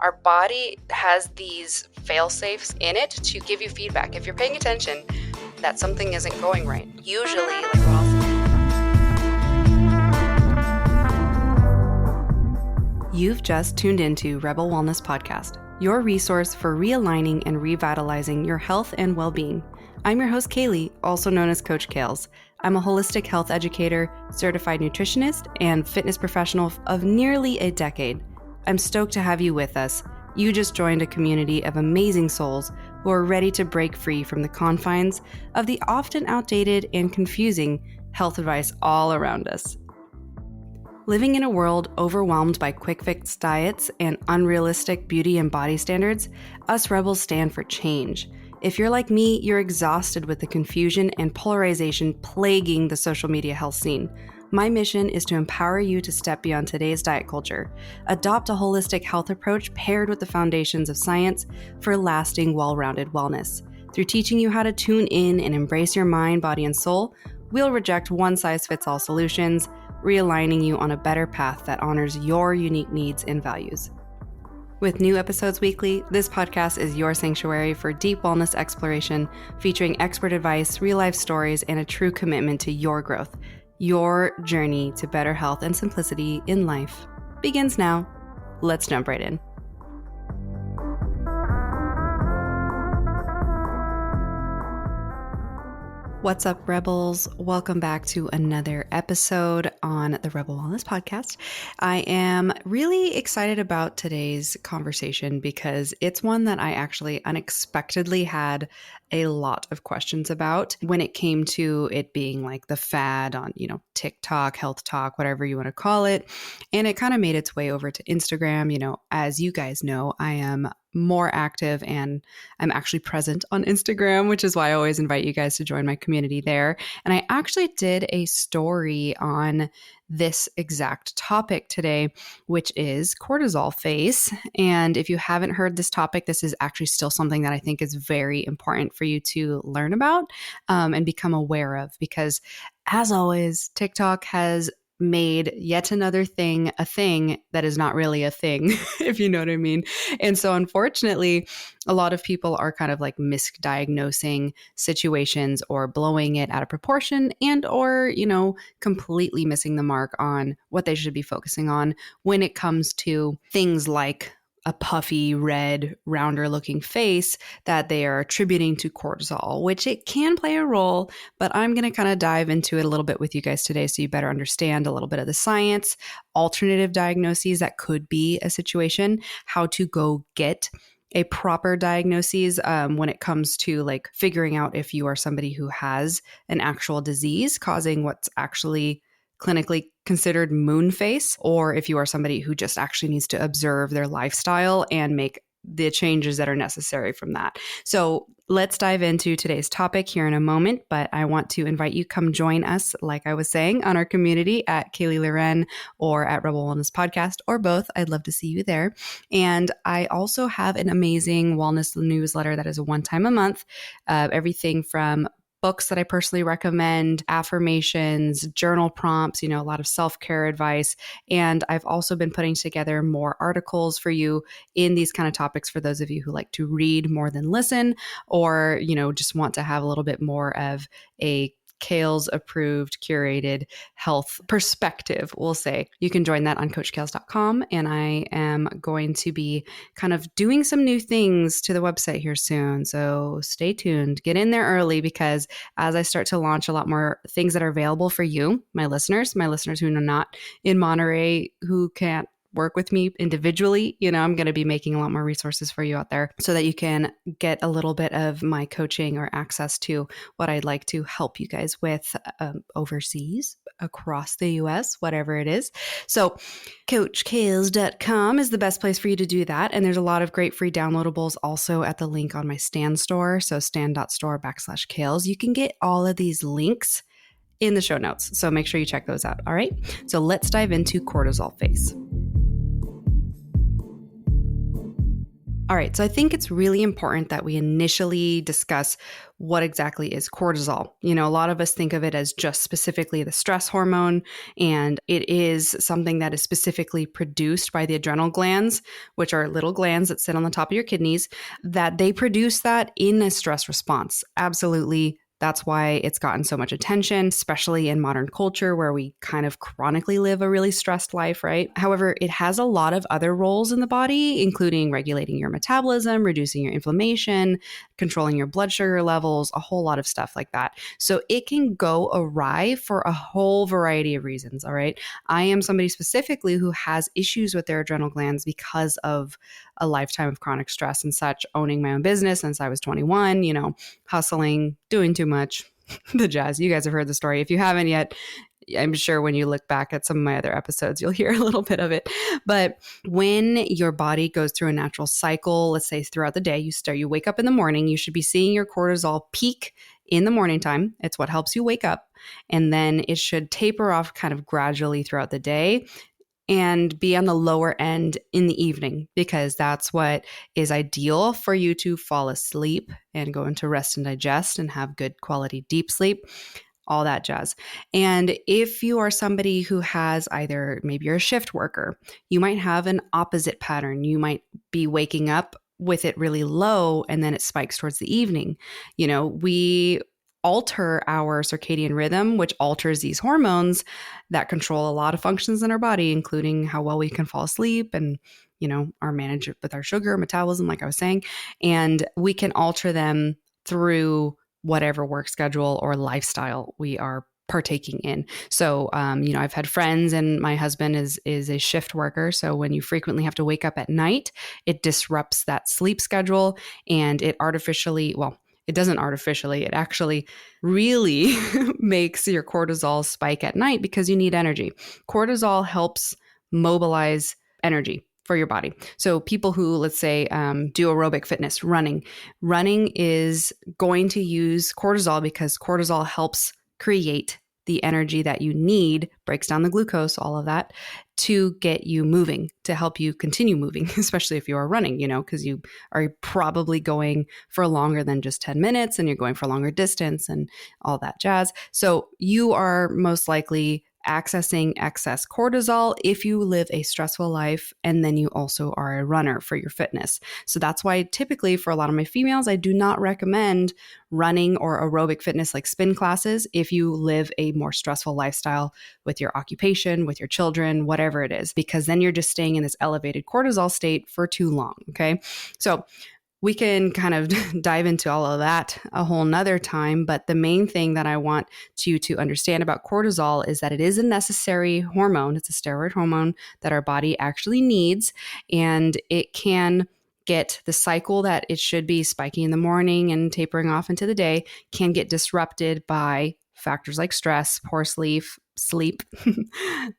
Our body has these fail-safes in it to give you feedback. If you're paying attention, that something isn't going right. Usually, You've just tuned into Rebel Wellness Podcast, your resource for realigning and revitalizing your health and well-being. I'm your host, Kaylee, also known as Coach Kales. I'm a holistic health educator, certified nutritionist, and fitness professional of nearly a decade. I'm stoked to have you with us. You just joined a community of amazing souls who are ready to break free from the confines of the often outdated and confusing health advice all around us. Living in a world overwhelmed by quick fix diets and unrealistic beauty and body standards, us rebels stand for change. If you're like me, you're exhausted with the confusion and polarization plaguing the social media health scene. My mission is to empower you to step beyond today's diet culture, adopt a holistic health approach paired with the foundations of science for lasting, well-rounded wellness. Through teaching you how to tune in and embrace your mind, body, and soul, we'll reject one-size-fits-all solutions, realigning you on a better path that honors your unique needs and values. With new episodes weekly, this podcast is your sanctuary for deep wellness exploration, featuring expert advice, real-life stories, and a true commitment to your growth. Your journey to better health and simplicity in life begins now. Let's jump right in. What's up, Rebels? Welcome back to another episode on the Rebel Wellness Podcast. I am really excited about today's conversation because it's one that I actually unexpectedly had a lot of questions about when it came to it being like the fad on, TikTok, health talk, whatever you want to call it. And it kind of made its way over to Instagram. As you guys know, I am more active and I'm actually present on Instagram, which is why I always invite you guys to join my community there. And I actually did a story on this exact topic today, which is cortisol face. And if you haven't heard this topic, this is actually still something that I think is very important for you to learn about and become aware of, because as always, TikTok has made yet another thing a thing that is not really a thing, if you know what I mean. And so unfortunately, a lot of people are kind of like misdiagnosing situations or blowing it out of proportion or completely missing the mark on what they should be focusing on when it comes to things like a puffy, red, rounder looking face that they are attributing to cortisol, which it can play a role, but I'm going to kind of dive into it a little bit with you guys today so you better understand a little bit of the science, alternative diagnoses that could be a situation, how to go get a proper diagnosis when it comes to like figuring out if you are somebody who has an actual disease causing what's actually clinically considered moon face, or if you are somebody who just actually needs to observe their lifestyle and make the changes that are necessary from that. So let's dive into today's topic here in a moment, but I want to invite you come join us, like I was saying, on our community at Kaylee Loren or at Rebel Wellness Podcast, or both. I'd love to see you there. And I also have an amazing wellness newsletter that is a one-time a month, everything from books that I personally recommend, affirmations, journal prompts, a lot of self-care advice. And I've also been putting together more articles for you in these kind of topics for those of you who like to read more than listen, or, just want to have a little bit more of a Kales approved, curated health perspective, we'll say. You can join that on coachkales.com. And I am going to be kind of doing some new things to the website here soon. So stay tuned, get in there early, because as I start to launch a lot more things that are available for you, my listeners who are not in Monterey, who can't work with me individually, I'm going to be making a lot more resources for you out there so that you can get a little bit of my coaching or access to what I'd like to help you guys with overseas, across the US, whatever it is. So CoachKales.com is the best place for you to do that. And there's a lot of great free downloadables also at the link on my Stan store. So stan.store/Kales. You can get all of these links in the show notes. So make sure you check those out. All right. So let's dive into cortisol face. All right, so I think it's really important that we initially discuss what exactly is cortisol. A lot of us think of it as just specifically the stress hormone, and it is something that is specifically produced by the adrenal glands, which are little glands that sit on the top of your kidneys, that they produce that in a stress response. Absolutely. That's why it's gotten so much attention, especially in modern culture where we kind of chronically live a really stressed life, right? However, it has a lot of other roles in the body, including regulating your metabolism, reducing your inflammation, controlling your blood sugar levels, a whole lot of stuff like that. So it can go awry for a whole variety of reasons, all right? I am somebody specifically who has issues with their adrenal glands because of a lifetime of chronic stress and such, owning my own business since I was 21, hustling, doing too much, the jazz. You guys have heard the story. If you haven't yet, I'm sure when you look back at some of my other episodes, you'll hear a little bit of it. But when your body goes through a natural cycle, let's say throughout the day, you wake up in the morning, you should be seeing your cortisol peak in the morning time. It's what helps you wake up. And then it should taper off kind of gradually throughout the day and be on the lower end in the evening, because that's what is ideal for you to fall asleep and go into rest and digest and have good quality deep sleep, all that jazz. And if you are somebody who has either, maybe you're a shift worker, you might have an opposite pattern. You might be waking up with it really low and then it spikes towards the evening. We alter our circadian rhythm, which alters these hormones that control a lot of functions in our body, including how well we can fall asleep and, our manage with our sugar metabolism, like I was saying. And we can alter them through whatever work schedule or lifestyle we are partaking in. So, I've had friends, and my husband is a shift worker. So when you frequently have to wake up at night, it disrupts that sleep schedule, and it doesn't artificially, it actually really makes your cortisol spike at night because you need energy. Cortisol helps mobilize energy for your body. So people who, let's say, do aerobic fitness, running is going to use cortisol because cortisol helps create the energy that you need, breaks down the glucose, all of that, to get you moving, to help you continue moving, especially if you are running, because you are probably going for longer than just 10 minutes and you're going for longer distance and all that jazz. So you are most likely accessing excess cortisol if you live a stressful life, and then you also are a runner for your fitness. So that's why typically for a lot of my females, I do not recommend running or aerobic fitness like spin classes if you live a more stressful lifestyle with your occupation, with your children, whatever it is, because then you're just staying in this elevated cortisol state for too long. Okay. So we can kind of dive into all of that a whole nother time. But the main thing that I want you to understand about cortisol is that it is a necessary hormone. It's a steroid hormone that our body actually needs. And it can get the cycle that it should be spiking in the morning and tapering off into the day can get disrupted by factors like stress, poor sleep,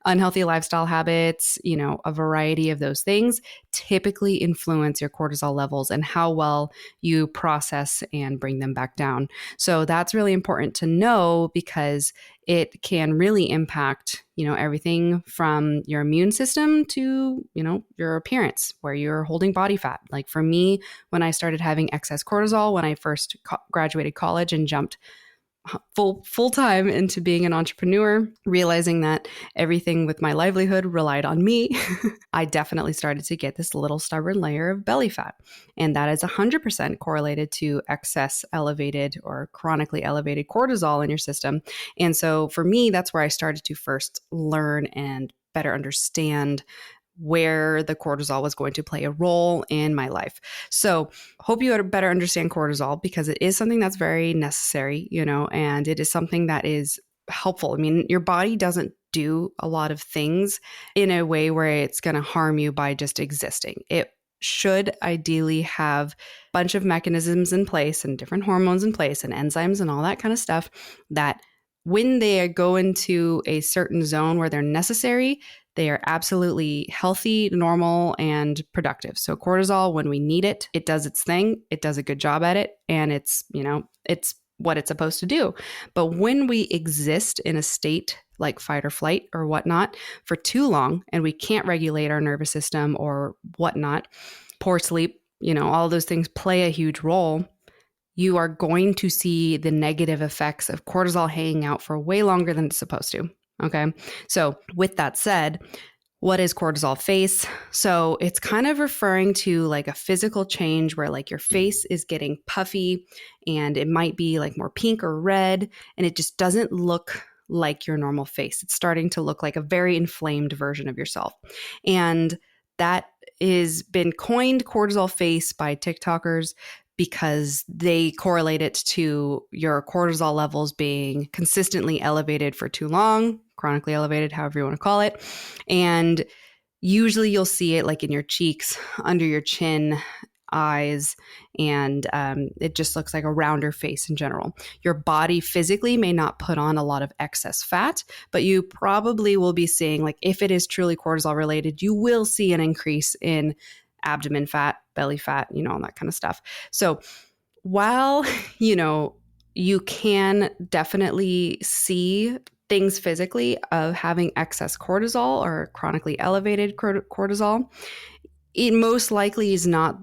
unhealthy lifestyle habits, a variety of those things typically influence your cortisol levels and how well you process and bring them back down. So that's really important to know because it can really impact, everything from your immune system to, your appearance, where you're holding body fat. Like for me, when I started having excess cortisol, when I first graduated college and jumped full time into being an entrepreneur, realizing that everything with my livelihood relied on me, I definitely started to get this little stubborn layer of belly fat. And that is 100% correlated to excess elevated or chronically elevated cortisol in your system. And so for me, that's where I started to first learn and better understand where the cortisol was going to play a role in my life. So hope you better understand cortisol because it is something that's very necessary, and it is something that is helpful. I mean, your body doesn't do a lot of things in a way where it's going to harm you by just existing. It should ideally have a bunch of mechanisms in place and different hormones in place and enzymes and all that kind of stuff that when they go into a certain zone where they're necessary, they are absolutely healthy, normal, and productive. So cortisol, when we need it, it does its thing. It does a good job at it. And it's what it's supposed to do. But when we exist in a state like fight or flight or whatnot for too long, and we can't regulate our nervous system or whatnot, poor sleep, all those things play a huge role, you are going to see the negative effects of cortisol hanging out for way longer than it's supposed to. Okay. So with that said, what is cortisol face? So it's kind of referring to like a physical change where like your face is getting puffy and it might be like more pink or red, and it just doesn't look like your normal face. It's starting to look like a very inflamed version of yourself. And that is been coined cortisol face by TikTokers because they correlate it to your cortisol levels being consistently elevated for too long, chronically elevated, however you want to call it. And usually you'll see it like in your cheeks, under your chin, eyes, and it just looks like a rounder face in general. Your body physically may not put on a lot of excess fat, but you probably will be seeing, like if it is truly cortisol related, you will see an increase in abdomen fat, belly fat, all that kind of stuff. So while, you can definitely see things physically of having excess cortisol or chronically elevated cortisol, it most likely is not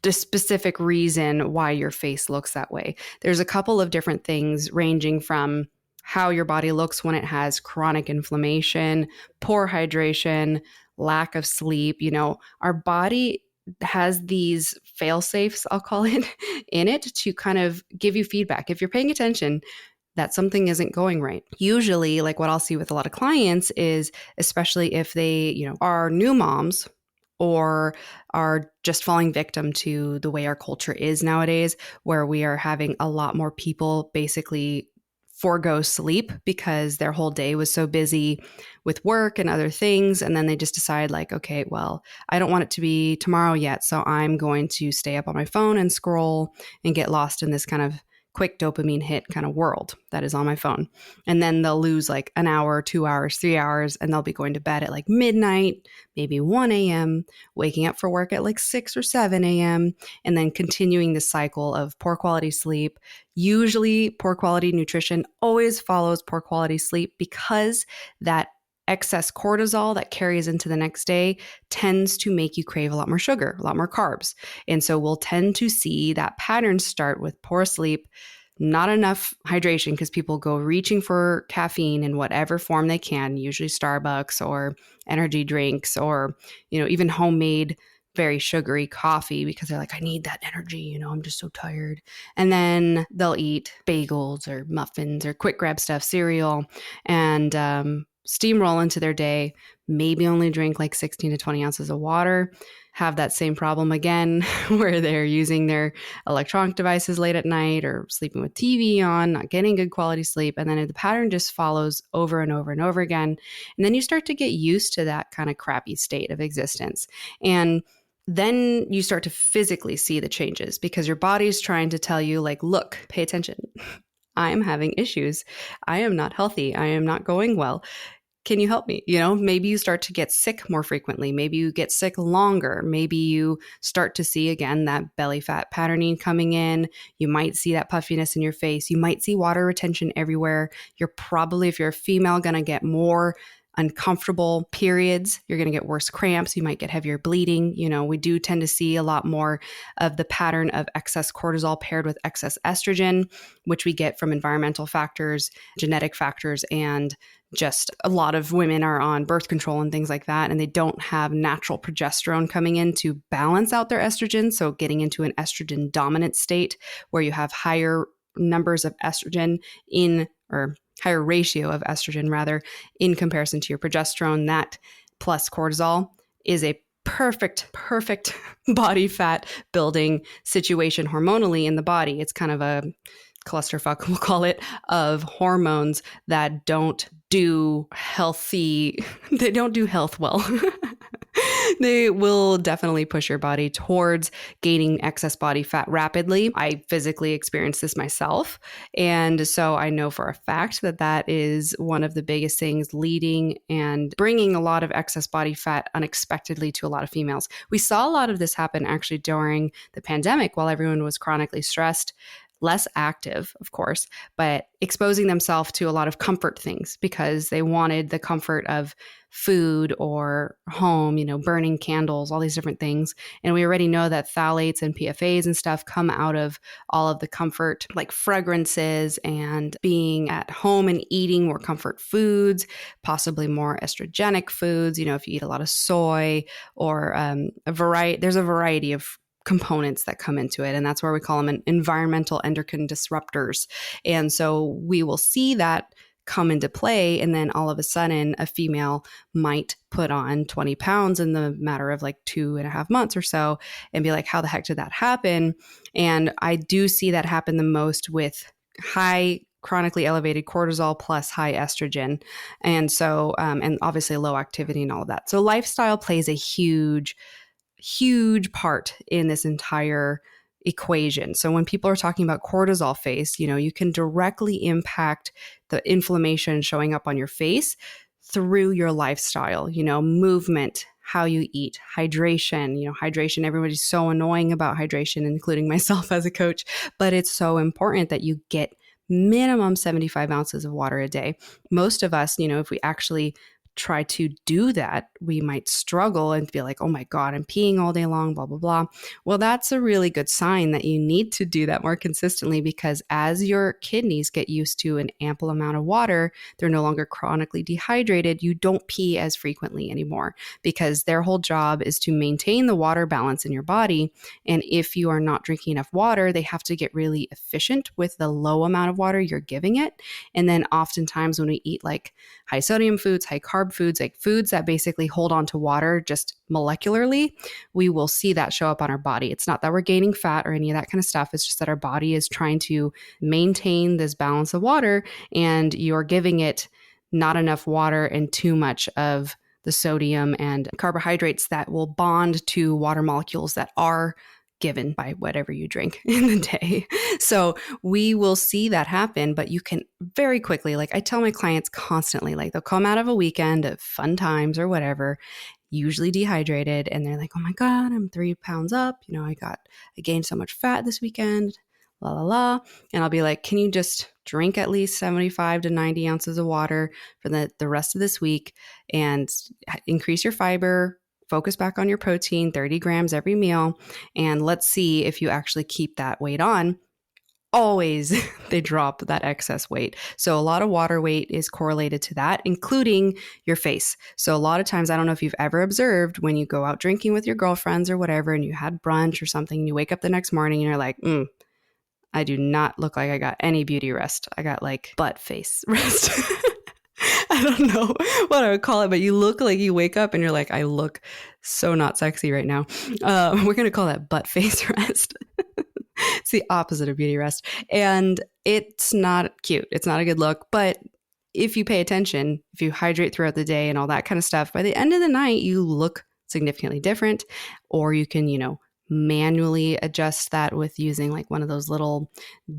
the specific reason why your face looks that way. There's a couple of different things ranging from how your body looks when it has chronic inflammation, poor hydration, lack of sleep. Our body has these fail safes, I'll call it, in it to kind of give you feedback. If you're paying attention, that something isn't going right. Usually, like what I'll see with a lot of clients is, especially if they, are new moms or are just falling victim to the way our culture is nowadays, where we are having a lot more people basically forego sleep because their whole day was so busy with work and other things. And then they just decide like, okay, well, I don't want it to be tomorrow yet. So I'm going to stay up on my phone and scroll and get lost in this kind of quick dopamine hit kind of world that is on my phone. And then they'll lose like an hour, 2 hours, 3 hours, and they'll be going to bed at like midnight, maybe 1 a.m., waking up for work at like 6 or 7 a.m., and then continuing the cycle of poor quality sleep. Usually poor quality nutrition always follows poor quality sleep because that excess cortisol that carries into the next day tends to make you crave a lot more sugar, a lot more carbs. And so we'll tend to see that pattern start with poor sleep, not enough hydration because people go reaching for caffeine in whatever form they can, usually Starbucks or energy drinks or, even homemade very sugary coffee because they're like, I need that energy, I'm just so tired. And then they'll eat bagels or muffins or quick grab stuff, cereal, and steamroll into their day, maybe only drink like 16 to 20 ounces of water, have that same problem again where they're using their electronic devices late at night or sleeping with TV on, not getting good quality sleep. And then the pattern just follows over and over and over again. And then you start to get used to that kind of crappy state of existence. And then you start to physically see the changes because your body's trying to tell you like, look, pay attention. I am having issues. I am not healthy. I am not going well. Can you help me? Maybe you start to get sick more frequently. Maybe you get sick longer. Maybe you start to see again that belly fat patterning coming in. You might see that puffiness in your face. You might see water retention everywhere. You're probably, if you're a female, going to get more uncomfortable periods. You're going to get worse cramps. You might get heavier bleeding. We do tend to see a lot more of the pattern of excess cortisol paired with excess estrogen, which we get from environmental factors, genetic factors, and just a lot of women are on birth control and things like that, and they don't have natural progesterone coming in to balance out their estrogen. So getting into an estrogen dominant state where you have higher numbers of estrogen or higher ratio of estrogen rather, in comparison to your progesterone, that plus cortisol is a perfect body fat building situation hormonally in the body. It's kind of a clusterfuck, we'll call it, of hormones that don't do health well. They will definitely push your body towards gaining excess body fat rapidly. I physically experienced this myself. And so I know for a fact that that is one of the biggest things leading and bringing a lot of excess body fat unexpectedly to a lot of females. We saw a lot of this happen actually during the pandemic while everyone was chronically stressed. less active, of course, but exposing themselves to a lot of comfort things because they wanted the comfort of food or home, burning candles, all these different things. And we already know that phthalates and PFAs and stuff come out of all of the comfort, like fragrances and being at home and eating more comfort foods, possibly more estrogenic foods, if you eat a lot of soy or there's a variety of components that come into it. And that's where we call them environmental endocrine disruptors. And so we will see that come into play. And then all of a sudden, a female might put on 20 pounds in the matter of like 2.5 months or so and be like, how the heck did that happen? And I do see that happen the most with high chronically elevated cortisol plus high estrogen. And so, and obviously low activity and all of that. So lifestyle plays a huge part in this entire equation. So when people are talking about cortisol face, you can directly impact the inflammation showing up on your face through your lifestyle, movement, how you eat, hydration, hydration. Everybody's so annoying about hydration, including myself as a coach, but it's so important that you get minimum 75 ounces of water a day. Most of us, if we actually try to do that, we might struggle and be like, oh my God, I'm peeing all day long, blah, blah, blah. Well, that's a really good sign that you need to do that more consistently, because as your kidneys get used to an ample amount of water, they're no longer chronically dehydrated. You don't pee as frequently anymore because their whole job is to maintain the water balance in your body. And if you are not drinking enough water, they have to get really efficient with the low amount of water you're giving it. And then oftentimes when we eat like high sodium foods, high carb foods, like foods that basically hold on to water just molecularly, we will see that show up on our body. It's not that we're gaining fat or any of that kind of stuff. It's just that our body is trying to maintain this balance of water, and you're giving it not enough water and too much of the sodium and carbohydrates that will bond to water molecules that are given by whatever you drink in the day. So we will see that happen, but you can very quickly, like I tell my clients constantly, like they'll come out of a weekend of fun times or whatever, usually dehydrated, and they're like, oh my God, I'm 3 pounds up. I gained so much fat this weekend, la, la, la. And I'll be like, can you just drink at least 75 to 90 ounces of water for the rest of this week and increase your fiber, focus back on your protein, 30 grams every meal, and let's see if you actually keep that weight on. Always they drop that excess weight. So a lot of water weight is correlated to that, including your face. So a lot of times, I don't know if you've ever observed when you go out drinking with your girlfriends or whatever, and you had brunch or something, and you wake up the next morning and you're like, I do not look like I got any beauty rest. I got like butt face rest. I don't know what I would call it, but you look like you wake up and you're like, I look so not sexy right now. We're going to call that butt face rest. It's the opposite of beauty rest. And it's not cute. It's not a good look. But if you pay attention, if you hydrate throughout the day and all that kind of stuff, by the end of the night, you look significantly different. Or you can, manually adjust that with using like one of those little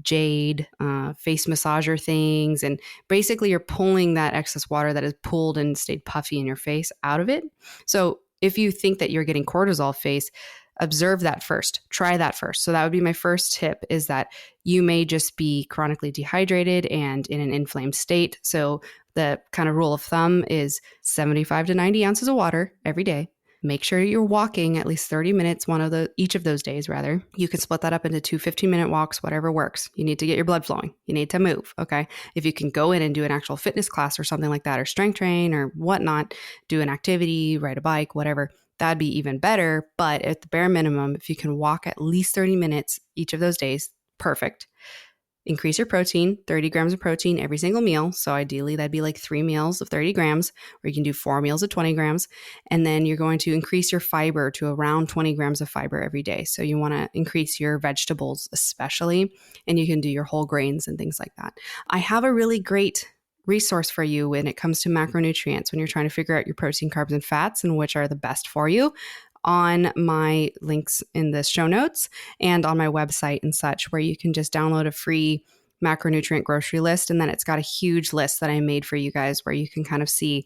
jade face massager things. And basically you're pulling that excess water that is pulled and stayed puffy in your face out of it. So if you think that you're getting cortisol face, observe that first. Try that first. So that would be my first tip, is that you may just be chronically dehydrated and in an inflamed state. So the kind of rule of thumb is 75 to 90 ounces of water every day. Make sure you're walking at least 30 minutes each of those days, rather. You can split that up into 2 15-minute walks, whatever works. You need to get your blood flowing. You need to move, okay? If you can go in and do an actual fitness class or something like that, or strength train or whatnot, do an activity, ride a bike, whatever, that'd be even better. But at the bare minimum, if you can walk at least 30 minutes each of those days, perfect. Increase your protein, 30 grams of protein every single meal. So ideally, that'd be like 3 meals of 30 grams, or you can do 4 meals of 20 grams. And then you're going to increase your fiber to around 20 grams of fiber every day. So you want to increase your vegetables especially, and you can do your whole grains and things like that. I have a really great resource for you when it comes to macronutrients, when you're trying to figure out your protein, carbs, and fats and which are the best for you, on my links in the show notes and on my website and such, where you can just download a free macronutrient grocery list. And then it's got a huge list that I made for you guys where you can kind of see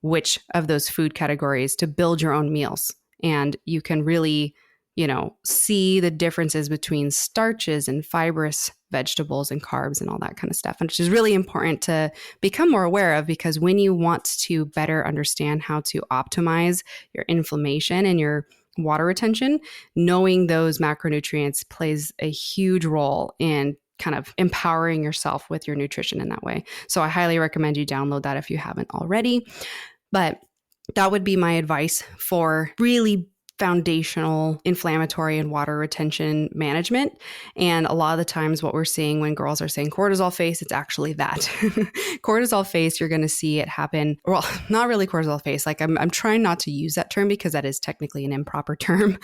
which of those food categories to build your own meals. And you can really see the differences between starches and fibrous vegetables and carbs and all that kind of stuff, which is really important to become more aware of, because when you want to better understand how to optimize your inflammation and your water retention, knowing those macronutrients plays a huge role in kind of empowering yourself with your nutrition in that way. So I highly recommend you download that if you haven't already. But that would be my advice for really foundational inflammatory and water retention management. And a lot of the times what we're seeing when girls are saying cortisol face, it's actually that. Cortisol face, you're going to see it happen. Well, not really cortisol face. Like I'm trying not to use that term because that is technically an improper term,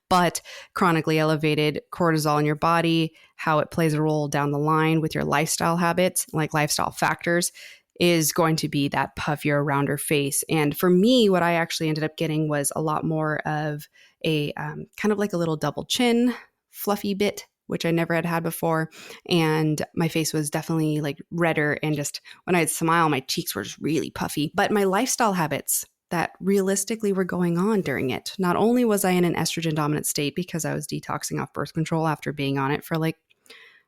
but chronically elevated cortisol in your body, how it plays a role down the line with your lifestyle habits, like lifestyle factors, is going to be that puffier, rounder face. And for me, what I actually ended up getting was a lot more of a kind of like a little double chin, fluffy bit, which I never had before. And my face was definitely like redder. And just when I'd smile, my cheeks were just really puffy. But my lifestyle habits that realistically were going on during it. Not only was I in an estrogen dominant state because I was detoxing off birth control after being on it for like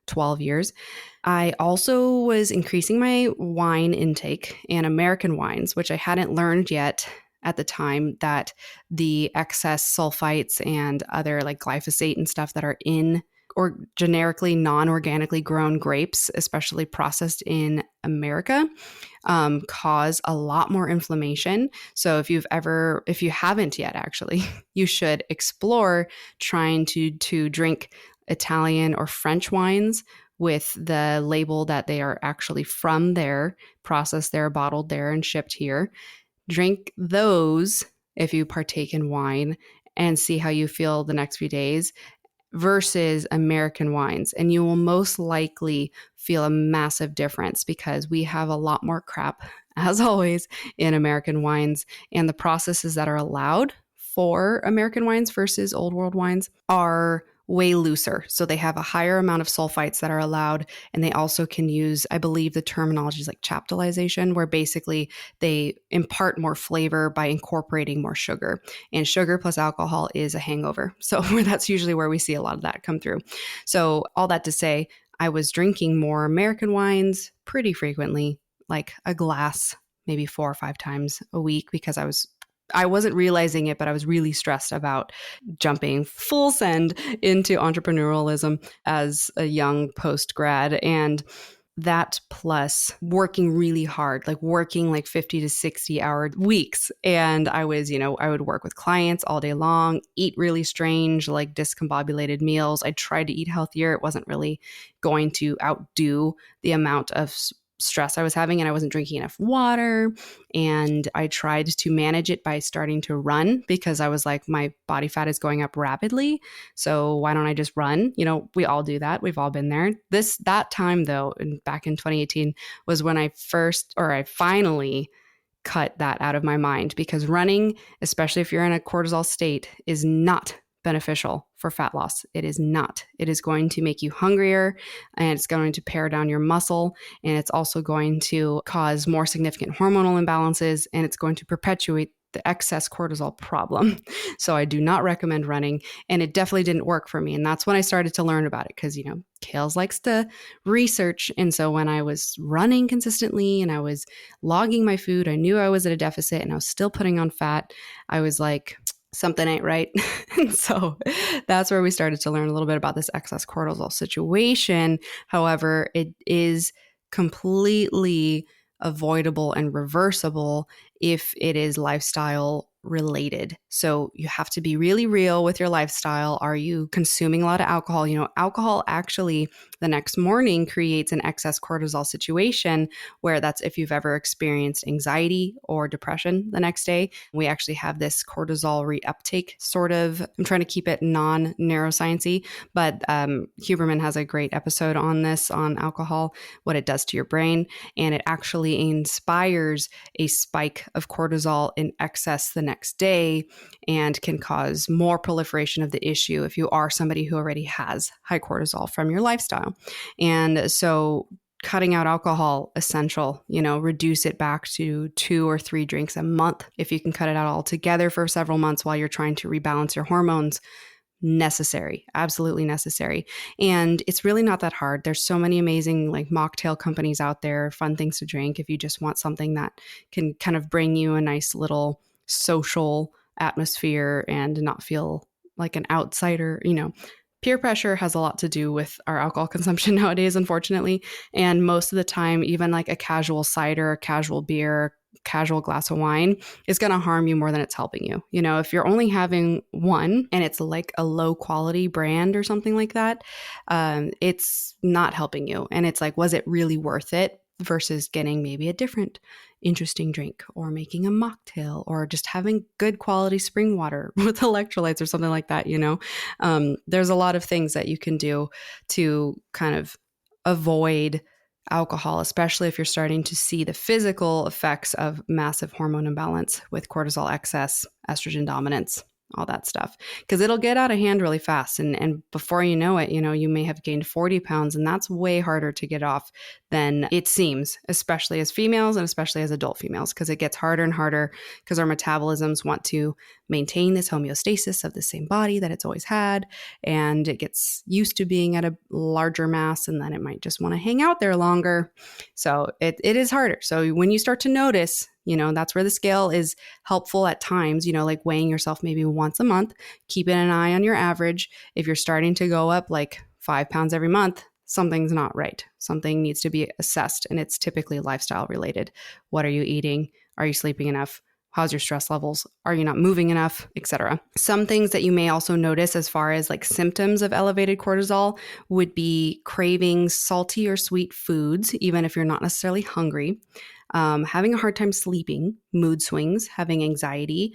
12 years. I also was increasing my wine intake and American wines, which I hadn't learned yet at the time, that the excess sulfites and other like glyphosate and stuff that are in or generically non-organically grown grapes, especially processed in America, cause a lot more inflammation. So if you haven't yet, actually, you should explore trying to drink Italian or French wines with the label that they are actually from there, processed there, bottled there, and shipped here. Drink those if you partake in wine and see how you feel the next few days versus American wines. And you will most likely feel a massive difference because we have a lot more crap, as always, in American wines. And the processes that are allowed for American wines versus old world wines are way looser. So they have a higher amount of sulfites that are allowed. And they also can use, I believe the terminology is like chaptalization, where basically they impart more flavor by incorporating more sugar. And sugar plus alcohol is a hangover. So that's usually where we see a lot of that come through. So all that to say, I was drinking more American wines pretty frequently, like a glass, maybe 4 or 5 times a week, because I wasn't realizing it, but I was really stressed about jumping full send into entrepreneurialism as a young post grad. And that plus working really hard, like working like 50 to 60 hour weeks. And I was, I would work with clients all day long, eat really strange, like discombobulated meals. I tried to eat healthier. It wasn't really going to outdo the amount of stress I was having, and I wasn't drinking enough water. And I tried to manage it by starting to run because I was like, my body fat is going up rapidly. So why don't I just run? We all do that. We've all been there. That time though, back in 2018 was when I finally cut that out of my mind, because running, especially if you're in a cortisol state, is not beneficial for fat loss. It is not. It is going to make you hungrier, and it's going to pare down your muscle, and it's also going to cause more significant hormonal imbalances, and it's going to perpetuate the excess cortisol problem. So I do not recommend running, and it definitely didn't work for me. And that's when I started to learn about it, because, Kales likes to research. And so when I was running consistently and I was logging my food, I knew I was at a deficit and I was still putting on fat. I was like, something ain't right. And so that's where we started to learn a little bit about this excess cortisol situation. However, it is completely avoidable and reversible if it is lifestyle related. So you have to be really real with your lifestyle. Are you consuming a lot of alcohol? Alcohol actually the next morning creates an excess cortisol situation, where that's if you've ever experienced anxiety or depression the next day. We actually have this cortisol reuptake sort of, I'm trying to keep it non-neuroscience-y, but Huberman has a great episode on this, on alcohol, what it does to your brain. And it actually inspires a spike of cortisol in excess the next day and can cause more proliferation of the issue if you are somebody who already has high cortisol from your lifestyle. And so cutting out alcohol, essential, reduce it back to 2 or 3 drinks a month. If you can cut it out altogether for several months while you're trying to rebalance your hormones, necessary, absolutely necessary. And it's really not that hard. There's so many amazing like mocktail companies out there, fun things to drink if you just want something that can kind of bring you a nice little social atmosphere and not feel like an outsider. Peer pressure has a lot to do with our alcohol consumption nowadays, unfortunately. And most of the time, even like a casual cider, a casual beer, casual glass of wine is going to harm you more than it's helping you. If you're only having one and it's like a low quality brand or something like that, it's not helping you. And it's like, was it really worth it versus getting maybe a different interesting drink or making a mocktail or just having good quality spring water with electrolytes or something like that? There's a lot of things that you can do to kind of avoid alcohol, especially if you're starting to see the physical effects of massive hormone imbalance with cortisol excess, estrogen dominance, all that stuff, because it'll get out of hand really fast. And before you know it, you may have gained 40 pounds, and that's way harder to get off than it seems, especially as females and especially as adult females, because it gets harder and harder because our metabolisms want to maintain this homeostasis of the same body that it's always had. And it gets used to being at a larger mass, and then it might just want to hang out there longer. So it is harder. So when you start to notice, that's where the scale is helpful at times, like weighing yourself maybe once a month, keeping an eye on your average. If you're starting to go up like 5 pounds every month, something's not right. Something needs to be assessed, and it's typically lifestyle related. What are you eating? Are you sleeping enough? How's your stress levels? Are you not moving enough, etc.? Some things that you may also notice as far as like symptoms of elevated cortisol would be craving salty or sweet foods, even if you're not necessarily hungry. Having a hard time sleeping, mood swings, having anxiety,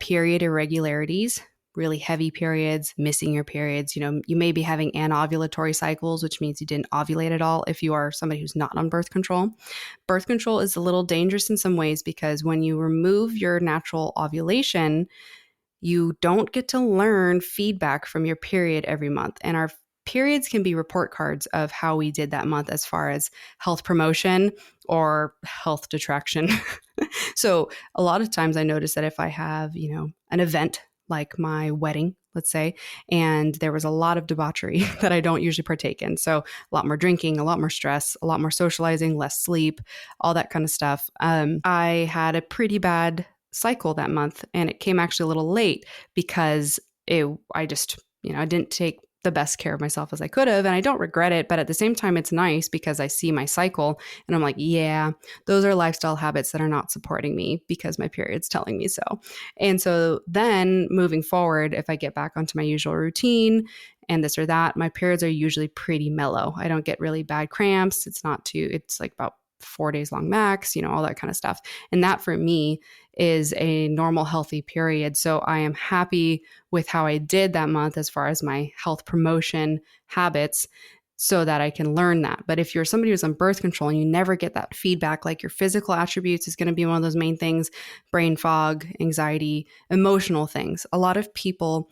period irregularities, really heavy periods, missing your periods. You may be having anovulatory cycles, which means you didn't ovulate at all if you are somebody who's not on birth control. Birth control is a little dangerous in some ways because when you remove your natural ovulation, you don't get to learn feedback from your period every month. And our periods can be report cards of how we did that month as far as health promotion or health detraction. So a lot of times I notice that if I have, an event like my wedding, let's say, and there was a lot of debauchery that I don't usually partake in. So a lot more drinking, a lot more stress, a lot more socializing, less sleep, all that kind of stuff. I had a pretty bad cycle that month, and it came actually a little late because I didn't take the best care of myself as I could have. And I don't regret it. But at the same time, it's nice because I see my cycle and I'm like, yeah, those are lifestyle habits that are not supporting me because my period's telling me so. And so then moving forward, if I get back onto my usual routine and this or that, my periods are usually pretty mellow. I don't get really bad cramps. It's like about 4 days long max, all that kind of stuff. And that for me is a normal, healthy period. So I am happy with how I did that month as far as my health promotion habits so that I can learn that. But if you're somebody who's on birth control and you never get that feedback, like your physical attributes is going to be one of those main things, brain fog, anxiety, emotional things. A lot of people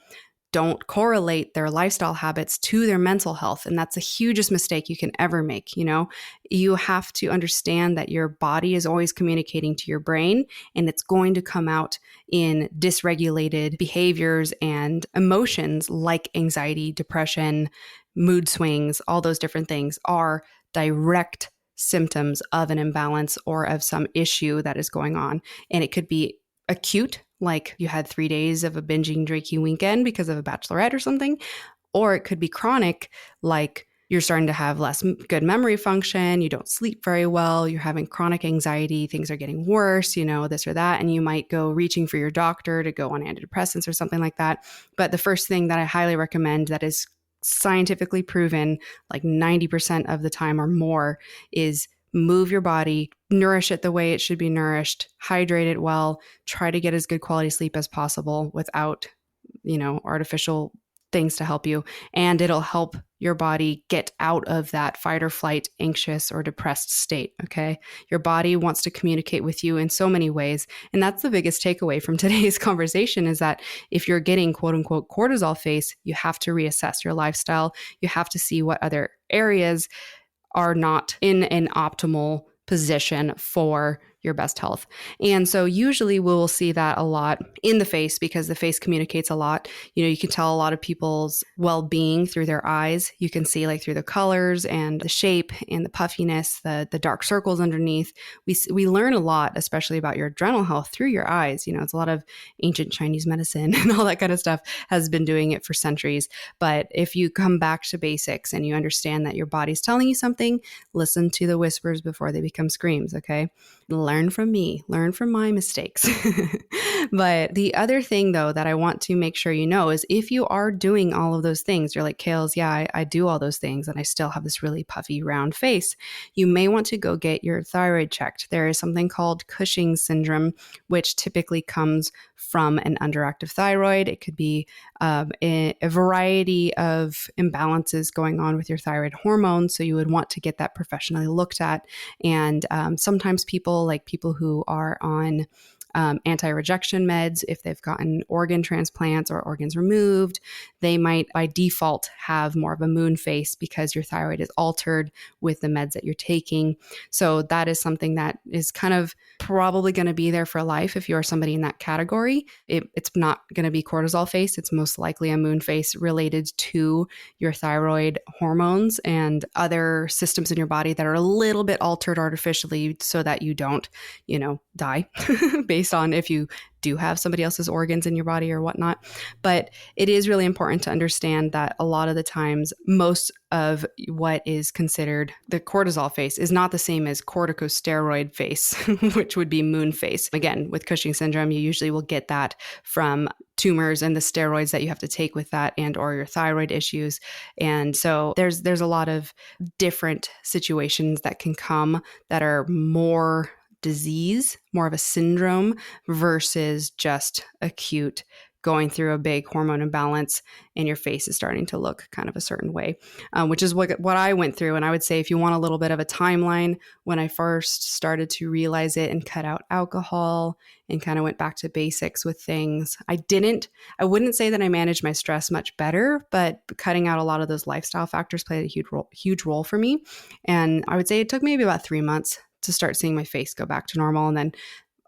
don't correlate their lifestyle habits to their mental health. And that's the hugest mistake you can ever make. You have to understand that your body is always communicating to your brain, and it's going to come out in dysregulated behaviors and emotions like anxiety, depression, mood swings. All those different things are direct symptoms of an imbalance or of some issue that is going on. And it could be acute, like you had 3 days of a binging drinking weekend because of a bachelorette or something, or it could be chronic, like you're starting to have less good memory function, you don't sleep very well, you're having chronic anxiety, things are getting worse, this or that, and you might go reaching for your doctor to go on antidepressants or something like that. But the first thing that I highly recommend that is scientifically proven, like 90% of the time or more, is move your body, nourish it the way it should be nourished, hydrate it well, try to get as good quality sleep as possible without, artificial things to help you. And it'll help your body get out of that fight or flight, anxious or depressed state. Okay. Your body wants to communicate with you in so many ways. And that's the biggest takeaway from today's conversation is that if you're getting quote unquote cortisol face, you have to reassess your lifestyle. You have to see what other areas are not in an optimal position for your best health. And so usually we'll see that a lot in the face because the face communicates a lot. You can tell a lot of people's well-being through their eyes. You can see like through the colors and the shape and the puffiness, the dark circles underneath. We learn a lot, especially about your adrenal health through your eyes. It's a lot of ancient Chinese medicine and all that kind of stuff has been doing it for centuries. But if you come back to basics and you understand that your body's telling you something, listen to the whispers before they become screams, okay? Learn from me, learn from my mistakes. But the other thing, though, that I want to make sure you know is if you are doing all of those things, you're like, Kales, yeah, I do all those things and I still have this really puffy, round face. You may want to go get your thyroid checked. There is something called Cushing syndrome, which typically comes from an underactive thyroid. It could be a variety of imbalances going on with your thyroid hormone. So you would want to get that professionally looked at. And sometimes people who are on anti-rejection meds, if they've gotten organ transplants or organs removed, they might by default have more of a moon face because your thyroid is altered with the meds that you're taking. So that is something that is kind of probably going to be there for life if you're somebody in that category. It's not going to be cortisol face. It's most likely a moon face related to your thyroid hormones and other systems in your body that are a little bit altered artificially so that you don't, die based on if you do have somebody else's organs in your body or whatnot. But it is really important to understand that a lot of the times, most of what is considered the cortisol face is not the same as corticosteroid face, which would be moon face. Again, with Cushing syndrome, you usually will get that from tumors and the steroids that you have to take with that and or your thyroid issues. And so there's a lot of different situations that can come that are more disease, more of a syndrome versus just acute going through a big hormone imbalance and your face is starting to look kind of a certain way, which is what I went through. And I would say if you want a little bit of a timeline, when I first started to realize it and cut out alcohol and kind of went back to basics with things, I wouldn't say that I managed my stress much better, but cutting out a lot of those lifestyle factors played a huge role for me. And I would say it took maybe about 3 months to start seeing my face go back to normal, and then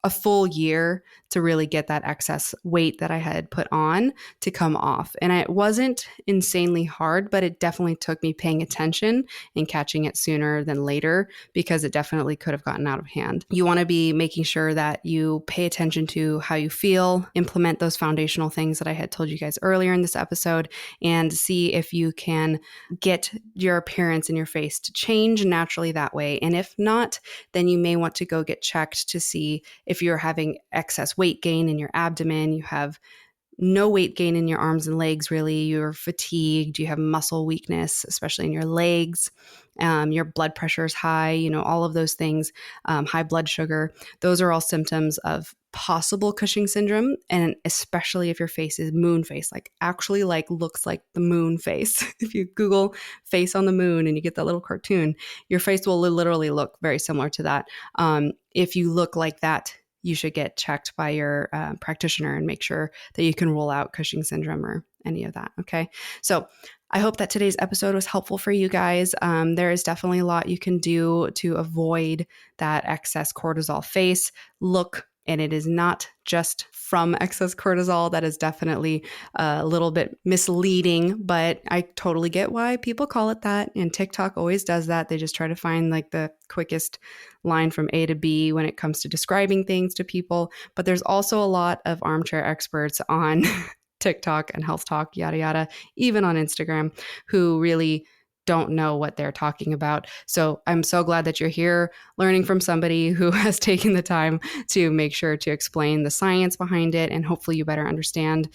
a full year to really get that excess weight that I had put on to come off. And it wasn't insanely hard, but it definitely took me paying attention and catching it sooner than later because it definitely could have gotten out of hand. You want to be making sure that you pay attention to how you feel, implement those foundational things that I had told you guys earlier in this episode, and see if you can get your appearance in your face to change naturally that way. And if not, then you may want to go get checked to see if you're having excess weight gain in your abdomen, you have no weight gain in your arms and legs, really, you're fatigued, you have muscle weakness, especially in your legs, your blood pressure is high, all of those things, high blood sugar, those are all symptoms of possible Cushing syndrome. And especially if your face is moon face, actually looks like the moon face. If you Google face on the moon and you get that little cartoon, your face will literally look very similar to that. If you look like that, you should get checked by your practitioner and make sure that you can rule out Cushing syndrome or any of that. Okay. So I hope that today's episode was helpful for you guys. There is definitely a lot you can do to avoid that excess cortisol face look. And it is not just from excess cortisol. That is definitely a little bit misleading, but I totally get why people call it that. And TikTok always does that. They just try to find the quickest line from A to B when it comes to describing things to people. But there's also a lot of armchair experts on TikTok and Health Talk, yada, yada, even on Instagram, who really don't know what they're talking about. So I'm so glad that you're here learning from somebody who has taken the time to make sure to explain the science behind it. And hopefully you better understand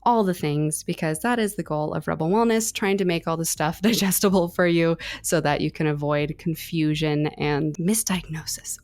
all the things, because that is the goal of Rebel Wellness, trying to make all this stuff digestible for you so that you can avoid confusion and misdiagnosis.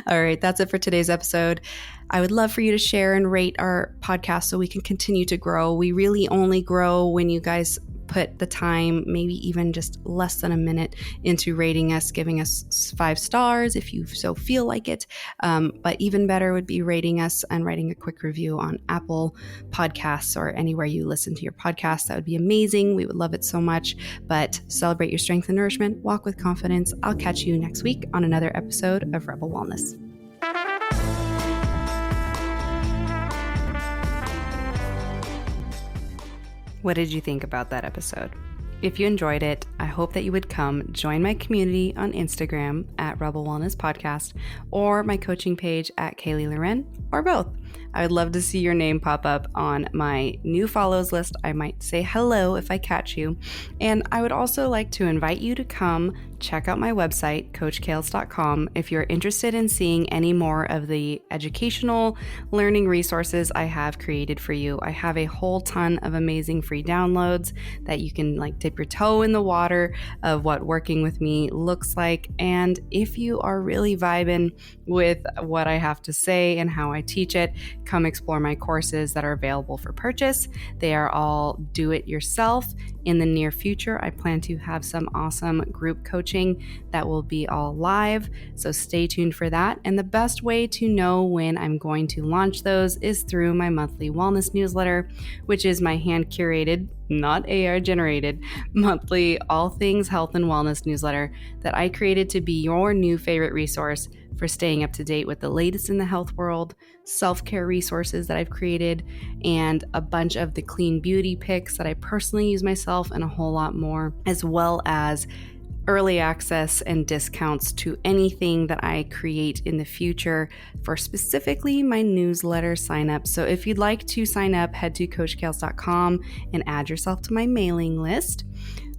All right, that's it for today's episode. I would love for you to share and rate our podcast so we can continue to grow. We really only grow when you guys put the time, maybe even just less than a minute, into rating us, giving us 5 stars if you so feel like it. But even better would be rating us and writing a quick review on Apple Podcasts or anywhere you listen to your podcast. That would be amazing. We would love it so much. But celebrate your strength and nourishment. Walk with confidence. I'll catch you next week on another episode of Rebel Wellness. What did you think about that episode? If you enjoyed it, I hope that you would come join my community on Instagram at Rebel Wellness Podcast or my coaching page at Kaylee Loren, or both. I would love to see your name pop up on my new follows list. I might say hello if I catch you. And I would also like to invite you to come check out my website, coachkales.com, if you're interested in seeing any more of the educational learning resources I have created for you. I have a whole ton of amazing free downloads that you can dip your toe in the water of what working with me looks like. And if you are really vibing with what I have to say and how I teach it, come explore my courses that are available for purchase. They are all do it yourself. In the near future, I plan to have some awesome group coaching that will be all live, so stay tuned for that. And the best way to know when I'm going to launch those is through my monthly wellness newsletter, which is my hand-curated, not AI-generated, monthly all things health and wellness newsletter that I created to be your new favorite resource for staying up to date with the latest in the health world, self-care resources that I've created, and a bunch of the clean beauty picks that I personally use myself, and a whole lot more, as well as early access and discounts to anything that I create in the future for specifically my newsletter signup. So if you'd like to sign up, head to coachkales.com and add yourself to my mailing list.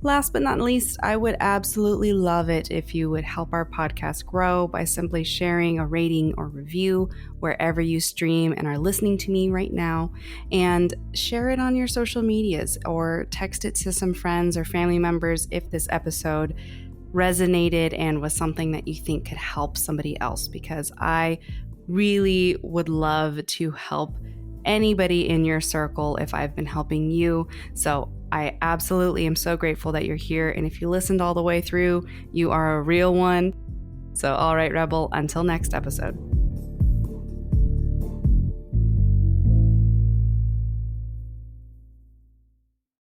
Last but not least, I would absolutely love it if you would help our podcast grow by simply sharing a rating or review wherever you stream and are listening to me right now, and share it on your social medias or text it to some friends or family members if this episode resonated and was something that you think could help somebody else, because I really would love to help anybody in your circle if I've been helping you. So I absolutely am so grateful that you're here. And if you listened all the way through, you are a real one. So, all right, Rebel, until next episode.